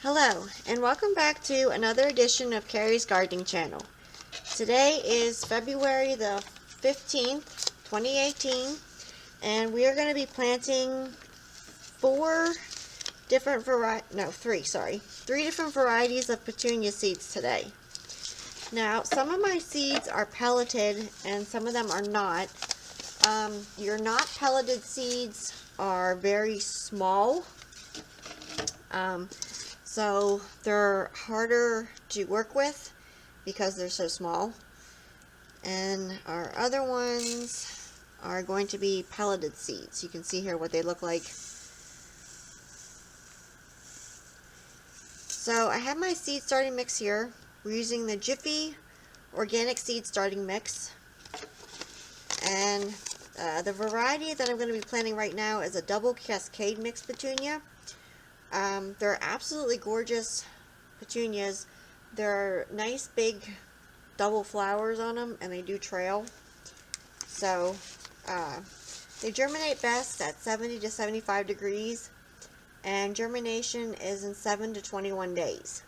Hello, and welcome back to another edition of Carrie's Gardening Channel. Today is February the 15th, 2018, and we are going to be planting three different varieties of petunia seeds today. Now, some of my seeds are pelleted, and some of them are not. Your not pelleted seeds are very small. So they're harder to work with because they're so small. And our other ones are going to be pelleted seeds. You can see here what they look like. So I have my seed starting mix here. We're using the Jiffy organic seed starting mix. And the variety that I'm going to be planting right now is a double cascade mixed petunia. They're absolutely gorgeous petunias. They're nice big double flowers on them, and they do trail. So they germinate best at 70 to 75 degrees, and germination is in 7 to 21 days.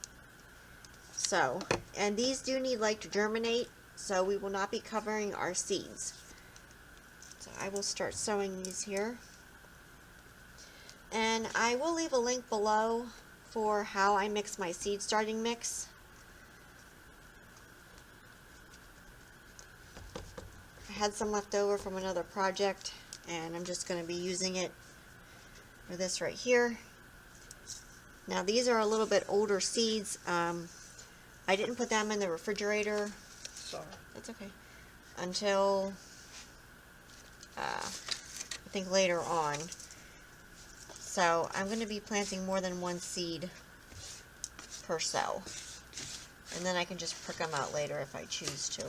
So, and these do need light to germinate, so we will not be covering our seeds. So I will start sowing these here. And I will leave a link below for how I mix my seed starting mix. I had some left over from another project, and I'm just going to be using it for this right here. Now these are a little bit older seeds. I didn't put them in the refrigerator. Sorry. That's okay. Until I think later on. So I'm going to be planting more than one seed per cell. And then I can just prick them out later if I choose to.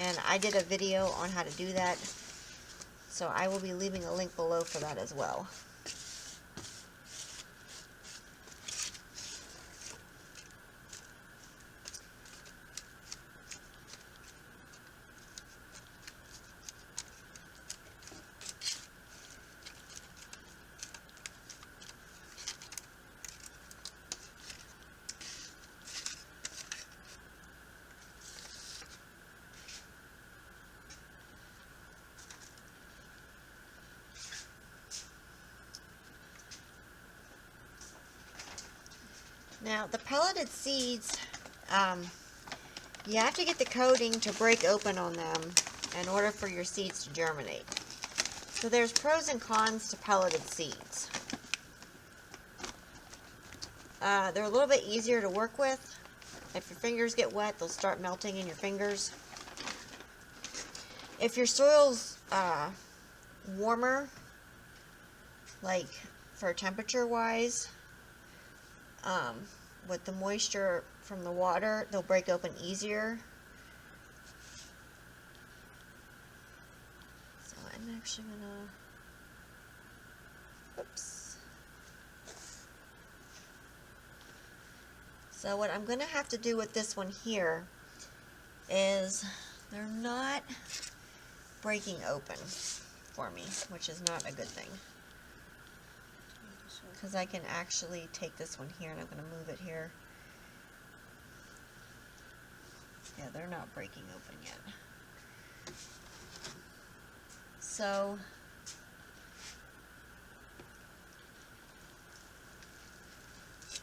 And I did a video on how to do that. So I will be leaving a link below for that as well. Now, the pelleted seeds, you have to get the coating to break open on them in order for your seeds to germinate. So there's pros and cons to pelleted seeds. They're a little bit easier to work with. If your fingers get wet, they'll start melting in your fingers. If your soil's warmer, like for temperature-wise, with the moisture from the water, they'll break open easier. So I'm actually gonna, oops. So what I'm gonna have to do with this one here is they're not breaking open for me, which is not a good thing. Because I can actually take this one here and I'm going to move it here. Yeah, they're not breaking open yet. So,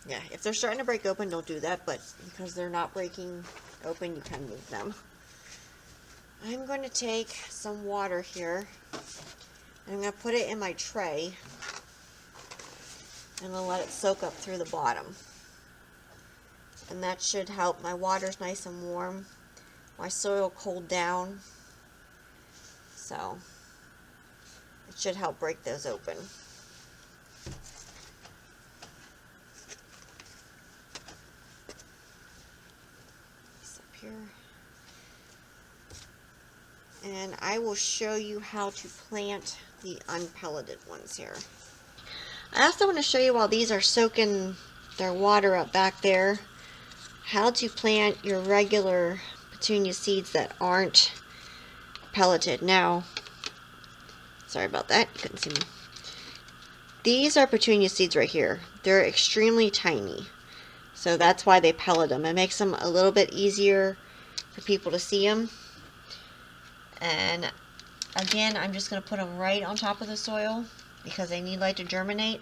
yeah, if they're starting to break open, don't do that, but because they're not breaking open, you can move them. I'm going to take some water here, and I'm going to put it in my tray. And I'll let it soak up through the bottom. And that should help. My water's nice and warm. My soil cooled down. So it should help break those open. This up here. And I will show you how to plant the unpelleted ones here. I also want to show you while these are soaking their water up back there, how to plant your regular petunia seeds that aren't pelleted. Now, sorry about that, you couldn't see me. These are petunia seeds right here. They're extremely tiny. So that's why they pellet them. It makes them a little bit easier for people to see them. And again, I'm just going to put them right on top of the soil because they need light to germinate.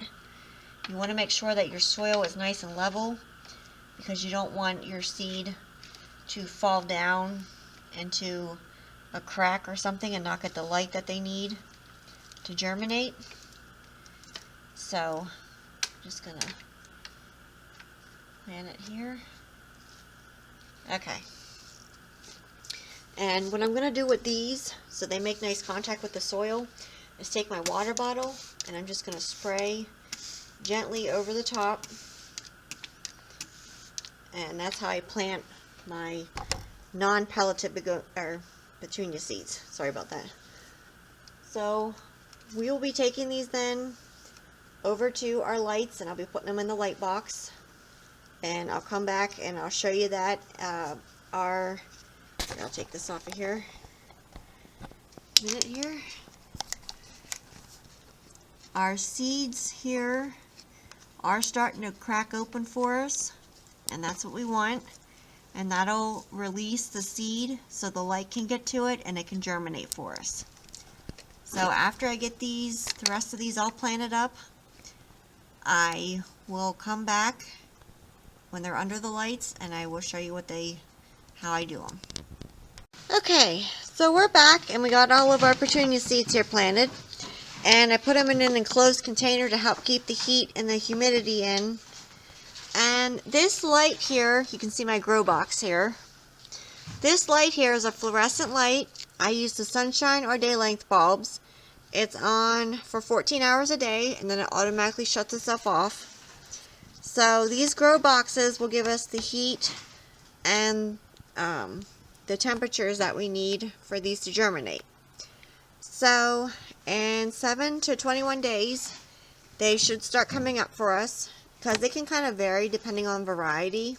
You want to make sure that your soil is nice and level because you don't want your seed to fall down into a crack or something and not get the light that they need to germinate. So, just going to plant it here. Okay. And what I'm going to do with these, so they make nice contact with the soil, is take my water bottle and I'm just going to spray gently over the top. And that's how I plant my non-pelleted petunia seeds. Sorry about that. So we will be taking these then over to our lights, and I'll be putting them in the light box. And I'll come back and I'll show you that I'll take this off of here. A minute here. Our seeds here are starting to crack open for us, and that's what we want. And that'll release the seed so the light can get to it and it can germinate for us. So after I get the rest of these all planted up, I will come back when they're under the lights and I will show you how I do them. Okay, so we're back and we got all of our petunia seeds here planted. And I put them in an enclosed container to help keep the heat and the humidity in. And this light here, you can see my grow box here. This light here is a fluorescent light. I use the sunshine or day length bulbs. It's on for 14 hours a day and then it automatically shuts itself off. So these grow boxes will give us the heat and the temperatures that we need for these to germinate. So in 7 to 21 days, they should start coming up for us because they can kind of vary depending on variety.